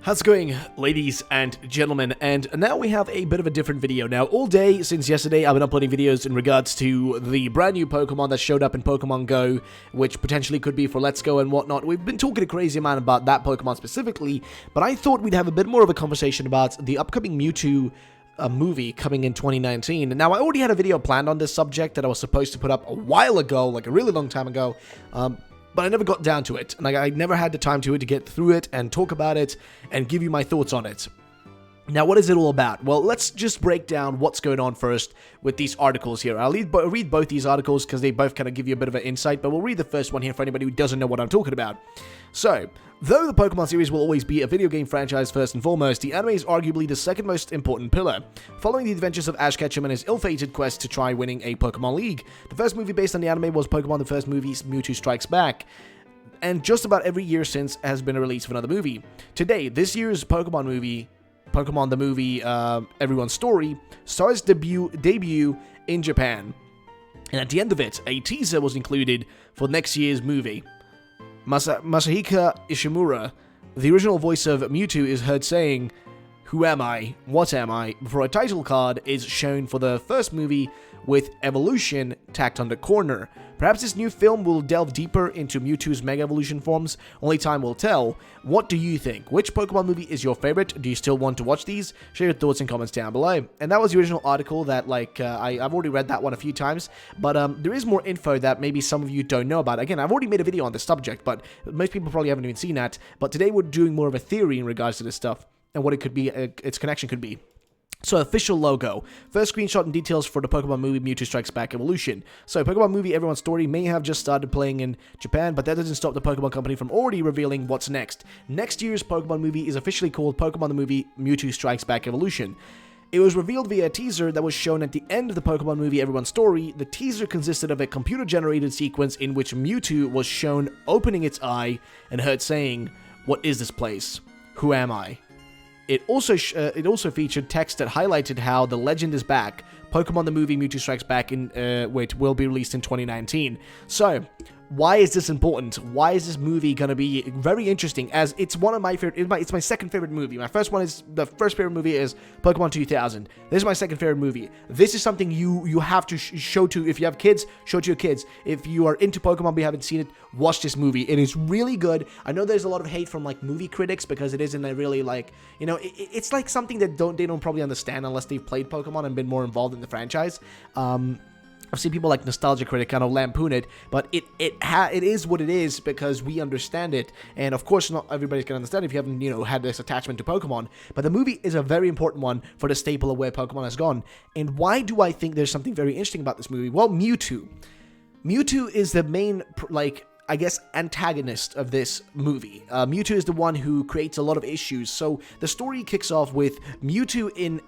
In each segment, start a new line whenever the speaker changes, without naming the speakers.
How's it going, ladies and gentlemen? And now we have a bit of a different video. Now, all day since yesterday, I've been uploading videos in regards to the brand new Pokemon that showed up in Pokemon Go, which potentially could be for Let's Go and whatnot. We've been talking a crazy amount about that Pokemon specifically, but I thought we'd have a bit more of a conversation about the upcoming Mewtwo movie coming in 2019. Now, I already had a video planned on this subject that I was supposed to put up a while ago, like a really long time ago, but I never got down to it, and I never had the time to get through it and talk about it and give you my thoughts on it. Now, what is it all about? Well, let's just break down what's going on first with these articles here. I'll read both these articles because they both kind of give you a bit of an insight, but we'll read the first one here for anybody who doesn't know what I'm talking about. So, though the Pokemon series will always be a video game franchise first and foremost, the anime is arguably the second most important pillar, following the adventures of Ash Ketchum and his ill-fated quest to try winning a Pokemon League. The first movie based on the anime was Pokemon the First Movie's Mewtwo Strikes Back, and just about every year since has been a release of another movie. Today, this year's Pokemon the movie, Everyone's Story, stars debut in Japan, and at the end of it, a teaser was included for next year's movie. Masahika Ishimura, the original voice of Mewtwo, is heard saying, "Who am I? What am I?" before a title card is shown for the first movie with Evolution tacked on the corner. Perhaps this new film will delve deeper into Mewtwo's Mega Evolution forms. Only time will tell. What do you think? Which Pokemon movie is your favorite? Do you still want to watch these? Share your thoughts and comments down below. And that was the original article that, I've already read that one a few times, but there is more info that maybe some of you don't know about. Again, I've already made a video on this subject, but most people probably haven't even seen that. But today we're doing more of a theory in regards to this stuff and what it could be, its connection could be. So, official logo. First screenshot and details for the Pokemon movie Mewtwo Strikes Back Evolution. So, Pokemon movie Everyone's Story may have just started playing in Japan, but that doesn't stop the Pokemon company from already revealing what's next. Next year's Pokemon movie is officially called Pokemon the Movie Mewtwo Strikes Back Evolution. It was revealed via a teaser that was shown at the end of the Pokemon movie Everyone's Story. The teaser consisted of a computer-generated sequence in which Mewtwo was shown opening its eye and heard saying, "What is this place? Who am I?" It also featured text that highlighted how the legend is back. Pokemon the Movie Mewtwo Strikes Back will be released in 2019. So, why is this important? Why is this movie going to be very interesting? As it's one of my favorite, it's my second favorite movie. The first favorite movie is Pokemon 2000. This is my second favorite movie. This is something you have to show to, if you have kids, show to your kids. If you are into Pokemon but you haven't seen it, watch this movie. It is really good. I know there's a lot of hate from movie critics because it isn't a really it's like something that they don't probably understand unless they've played Pokemon and been more involved in the franchise. I've seen people like Nostalgia Critic kind of lampoon it, but it is what it is because we understand it, and of course not everybody's gonna understand if you haven't had this attachment to Pokemon. But the movie is a very important one for the staple of where Pokemon has gone. And why do I think there's something very interesting about this movie? Well, Mewtwo is the main antagonist of this movie. Mewtwo is the one who creates a lot of issues. So the story kicks off with Mewtwo in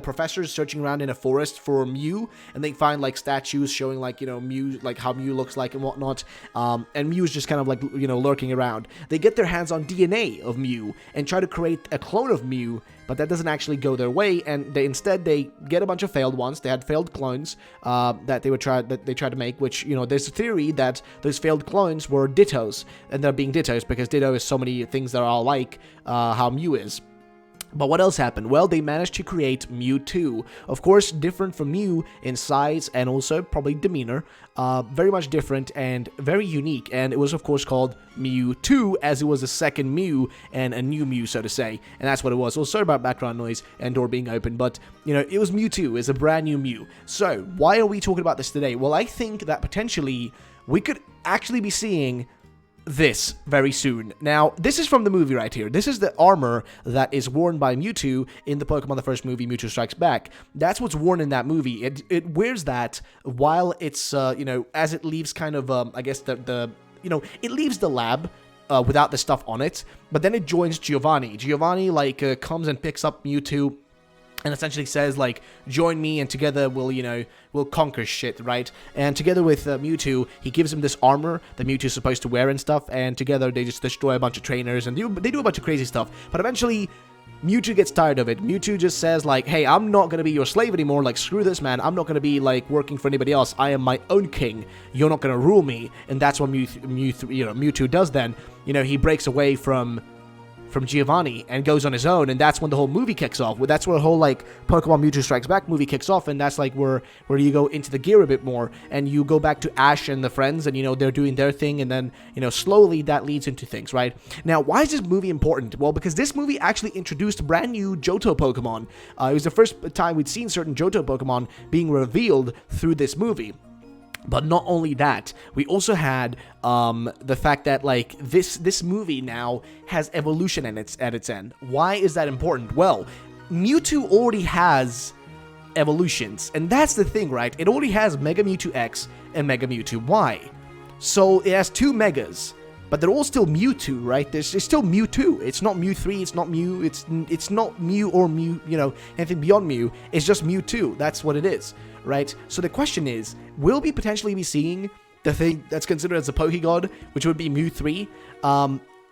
professors searching around in a forest for Mew, and they find statues showing Mew, how Mew looks like and whatnot. And Mew is just kind of lurking around. They get their hands on DNA of Mew and try to create a clone of Mew, but that doesn't actually go their way, and they get a bunch of failed ones. They had failed clones that they tried to make, which there's a theory that those failed clones were Dittos, and they're being Dittos because Ditto is so many things that are all like how Mew is. But what else happened? Well, they managed to create Mewtwo. Of course, different from Mew in size and also probably demeanor. Very much different and very unique. And it was, of course, called Mewtwo, as it was a second Mew and a new Mew, so to say. And that's what it was. So sorry about background noise and door being open, but, it was Mewtwo. It's a brand new Mew. So, why are we talking about this today? Well, I think that potentially we could actually be seeing this very soon. Now, this is from the movie right here. This is the armor that is worn by Mewtwo in the Pokemon the First Movie, Mewtwo Strikes Back. That's what's worn in that movie. It wears that while it's, as it leaves kind of, it leaves the lab without the stuff on it, but then it joins Giovanni. Giovanni, comes and picks up Mewtwo and essentially says, join me and together we'll conquer shit, right? And together with Mewtwo, he gives him this armor that Mewtwo's supposed to wear and stuff, and together they just destroy a bunch of trainers, and they do a bunch of crazy stuff. But eventually, Mewtwo gets tired of it. Mewtwo just says, hey, I'm not gonna be your slave anymore, screw this, man. I'm not gonna be, working for anybody else. I am my own king. You're not gonna rule me. And that's what Mewtwo does then. He breaks away from from Giovanni and goes on his own, and that's when the whole movie kicks off. That's where the whole like Pokemon Mewtwo Strikes Back movie kicks off, and that's like where you go into the gear a bit more, and you go back to Ash and the friends, and they're doing their thing, and then slowly that leads into things, right? Now, why is this movie important? Well, because this movie actually introduced brand new Johto Pokemon. It was the first time we'd seen certain Johto Pokemon being revealed through this movie. But not only that, we also had the fact that like this movie now has evolution at its end. Why is that important? Well, Mewtwo already has evolutions, and that's the thing, right? It already has Mega Mewtwo X and Mega Mewtwo Y. So it has two Megas, but they're all still Mewtwo, right? It's still Mewtwo. It's not Mewthree. It's not Mew. It's not Mew or Mew. Anything beyond Mew. It's just Mewtwo. That's what it is, right? So the question is, will we potentially be seeing the thing that's considered as a Pokegod, which would be Mewthree?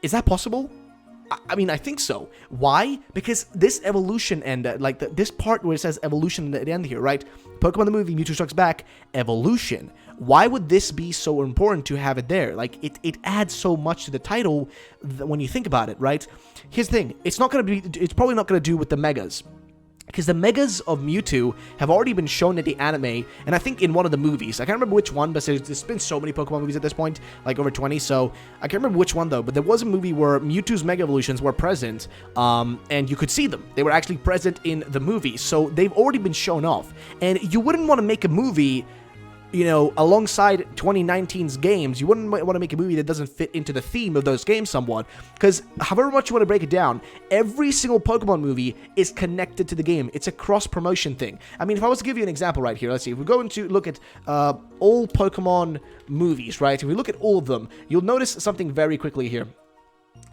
Is that possible? I mean, I think so. Why? Because this evolution end, this part where it says evolution at the end here, right? Pokemon the movie, Mewtwo Strikes Back, evolution. Why would this be so important to have it there? Like, it adds so much to the title when you think about it, right? Here's the thing. It's probably not going to do with the Megas. Because the Megas of Mewtwo have already been shown in the anime, and I think in one of the movies. I can't remember which one, but there's been so many Pokemon movies at this point, like over 20, so I can't remember which one though, but there was a movie where Mewtwo's Mega Evolutions were present, and you could see them. They were actually present in the movie, so they've already been shown off. And you wouldn't want to make a movie alongside 2019's games. You wouldn't want to make a movie that doesn't fit into the theme of those games somewhat, because however much you want to break it down, every single Pokemon movie is connected to the game. It's a cross-promotion thing. I mean, if I was to give you an example right here, let's see, if we go into look at all Pokemon movies, right, if we look at all of them, you'll notice something very quickly here.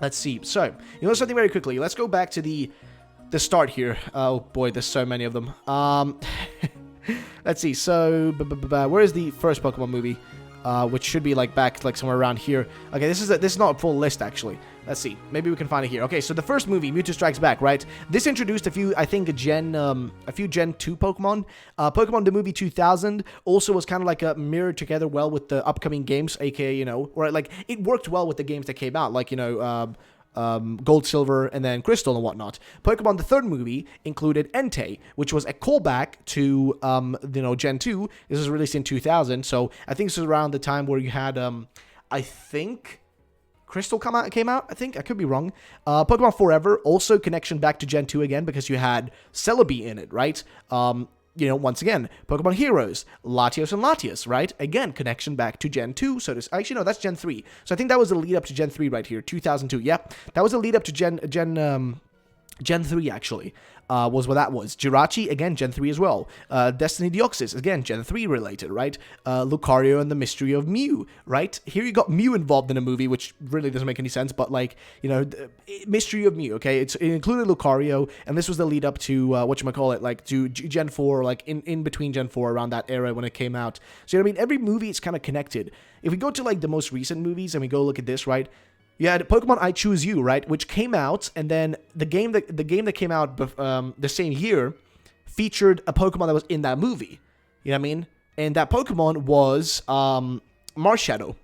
Let's see, so, you'll notice something very quickly. Let's go back to the start here. Oh boy, there's so many of them. Let's see, so, where is the first Pokemon movie? Which should be, back, somewhere around here. Okay, this is not a full list, actually. Let's see, maybe we can find it here. Okay, so the first movie, Mewtwo Strikes Back, right? This introduced a few Gen 2 Pokemon. Pokemon the Movie 2000 also was kind of like a mirrored together well with the upcoming games, aka, or, it worked well with the games that came out, Gold, Silver, and then Crystal and whatnot. Pokemon the third movie included Entei, which was a callback to Gen 2. This was released in 2000, so I think this was around the time where you had I think Crystal came out. I think I could be wrong. Pokemon Forever, also connection back to Gen 2 again, because you had Celebi in it, right? Once again, Pokemon Heroes, Latios and Latias, right? Again, connection back to Gen 2. So actually, no, that's Gen 3. So I think that was the lead up to Gen 3 right here, 2002. Yep, that was the lead up to Gen 3, actually, was what that was. Jirachi, again, Gen 3 as well. Destiny Deoxys, again, Gen 3 related, right? Lucario and the Mystery of Mew, right? Here you got Mew involved in a movie, which really doesn't make any sense, but, Mystery of Mew, okay? It included Lucario, and this was the lead up to, to Gen 4, in between Gen 4, around that era when it came out. So, every movie is kind of connected. If we go to, the most recent movies, and we go look at this, right? You had Pokemon I Choose You, right, which came out, and then the game that came out the same year featured a Pokemon that was in that movie. You know what I mean? And that Pokemon was Marshadow.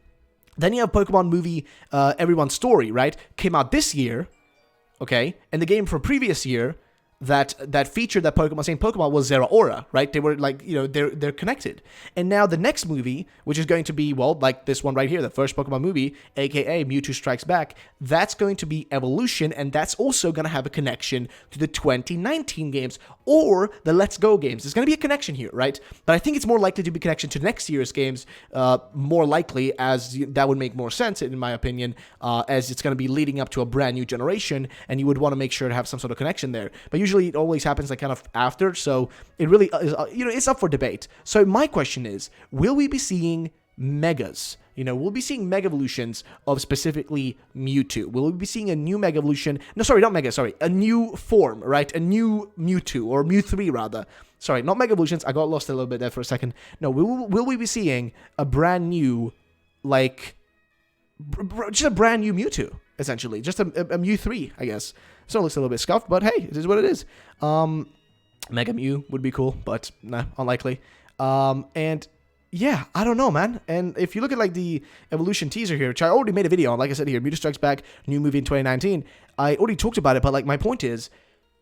Then you have Pokemon movie Everyone's Story, right? Came out this year, okay? And the game from previous year that featured that same Pokemon was Zeraora, right? They were they're connected. And now the next movie, which is going to be, this one right here, the first Pokemon movie, aka Mewtwo Strikes Back, that's going to be Evolution, and that's also going to have a connection to the 2019 games or the Let's Go games. There's going to be a connection here, right? But I think it's more likely to be a connection to next year's games, more likely, as that would make more sense, in my opinion, as it's going to be leading up to a brand new generation, and you would want to make sure to have some sort of connection there. But usually it always happens kind of after, so it really is, it's up for debate. So my question is, will we be seeing Megas? We'll be seeing Mega Evolutions of specifically Mewtwo. Will we be seeing a new Mega Evolution? No, sorry, not Mega, sorry. A new form, right? A new Mewtwo, or Mewthree, rather. Sorry, not Mega Evolutions. I got lost a little bit there for a second. No, will we be seeing a brand new, just a brand new Mewtwo, essentially? Just a Mewthree, I guess. So it looks a little bit scuffed, but hey, it is what it is. Mega Mew would be cool, but nah, unlikely. And yeah, I don't know, man. And if you look at the Evolution teaser here, which I already made a video on, like I said here, Mewtwo Strikes Back, new movie in 2019. I already talked about it, but like my point is,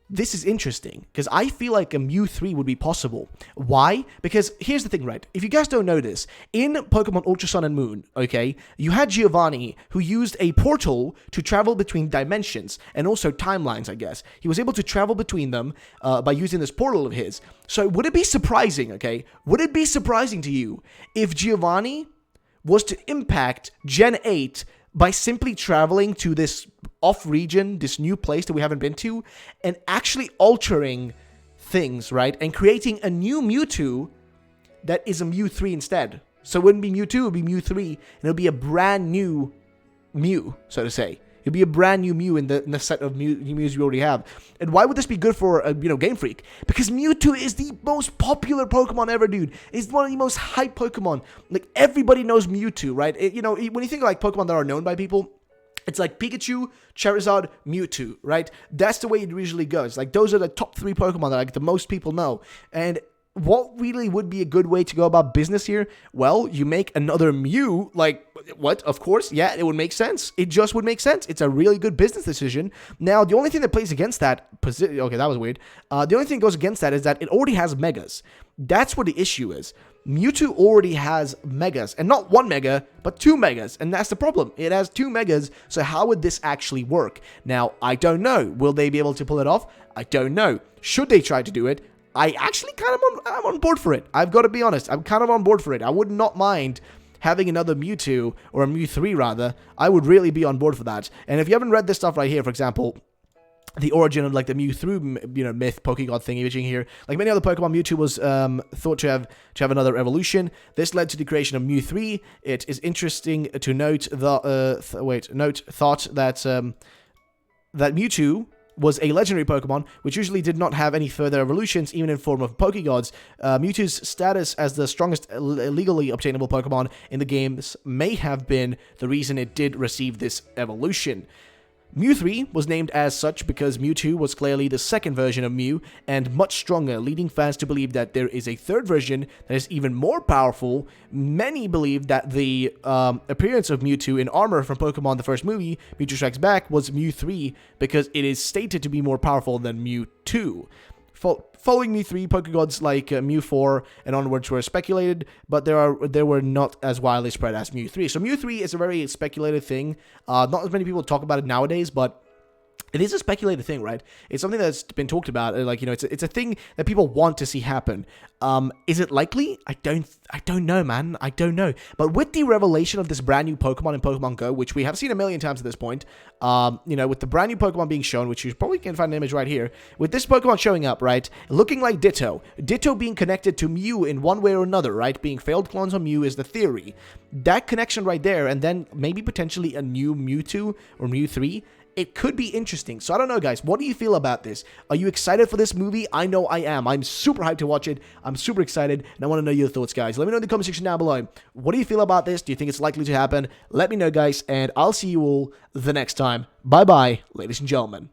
this is interesting because I feel like a Mewthree would be possible. Why? Because here's the thing, right? If you guys don't know this, in Pokemon Ultra Sun and Moon, okay, you had Giovanni who used a portal to travel between dimensions and also timelines, I guess. He was able to travel between them by using this portal of his. So would it be surprising, okay? Would it be surprising to you if Giovanni was to impact Gen 8 by simply traveling to this off-region, this new place that we haven't been to, and actually altering things, right? And creating a new Mewtwo that is a Mewthree instead. So it wouldn't be Mewtwo, it would be Mewthree, and it would be a brand new Mew, so to say. It'd be a brand new Mew in the set of Mews we already have. And why would this be good for, Game Freak? Because Mewtwo is the most popular Pokemon ever, dude. It's one of the most hyped Pokemon. Like, everybody knows Mewtwo, right? When you think of, like, Pokemon that are known by people, it's like Pikachu, Charizard, Mewtwo, right? That's the way it usually goes. Like, those are the top 3 Pokemon that, like, the most people know. And what really would be a good way to go about business here? Well, you make another Mew, like, what? Of course, yeah, it would make sense. It just would make sense. It's a really good business decision. Now, the only thing that plays against that, okay, that was weird. The only thing that goes against that is that it already has Megas. That's what the issue is. Mewtwo already has Megas, and not 1 Mega, but 2 Megas, and that's the problem. It has 2 Megas, so how would this actually work? Now, I don't know. Will they be able to pull it off? I don't know. Should they try to do it? I actually I'm on board for it. I've got to be honest. I'm kind of on board for it. I would not mind having another Mewtwo, or a Mewthree rather. I would really be on board for that. And if you haven't read this stuff right here, for example, the origin of like the Mewtwo, myth, Pokegod thing imaging here. Like many other Pokemon, Mewtwo was thought to have another evolution. This led to the creation of Mewthree. It is interesting to note thought that that Mewtwo was a legendary Pokemon, which usually did not have any further evolutions, even in form of Pokegods. Mewtwo's status as the strongest legally obtainable Pokemon in the games may have been the reason it did receive this evolution. Mewthree was named as such because Mewtwo was clearly the second version of Mew and much stronger, leading fans to believe that there is a third version that is even more powerful. Many believe that the appearance of Mewtwo in armor from Pokemon the first movie, Mewtwo Strikes Back, was Mewthree because it is stated to be more powerful than Mewtwo. Following Mewthree, Pokegods like Mew4 and onwards were speculated, but they were not as widely spread as Mewthree. So Mewthree is a very speculated thing. Not as many people talk about it nowadays, but it is a speculated thing, right? It's something that's been talked about. It's a thing that people want to see happen. Is it likely? I don't know, man. I don't know. But with the revelation of this brand new Pokemon in Pokemon Go, which we have seen a million times at this point, with the brand new Pokemon being shown, which you probably can find an image right here, with this Pokemon showing up, right, looking like Ditto being connected to Mew in one way or another, right, being failed clones of Mew is the theory. That connection right there, and then maybe potentially a new Mewtwo or Mewthree, it could be interesting. So I don't know, guys. What do you feel about this? Are you excited for this movie? I know I am. I'm super hyped to watch it. I'm super excited, and I want to know your thoughts, guys. Let me know in the comment section down below. What do you feel about this? Do you think it's likely to happen? Let me know, guys, and I'll see you all the next time. Bye-bye, ladies and gentlemen.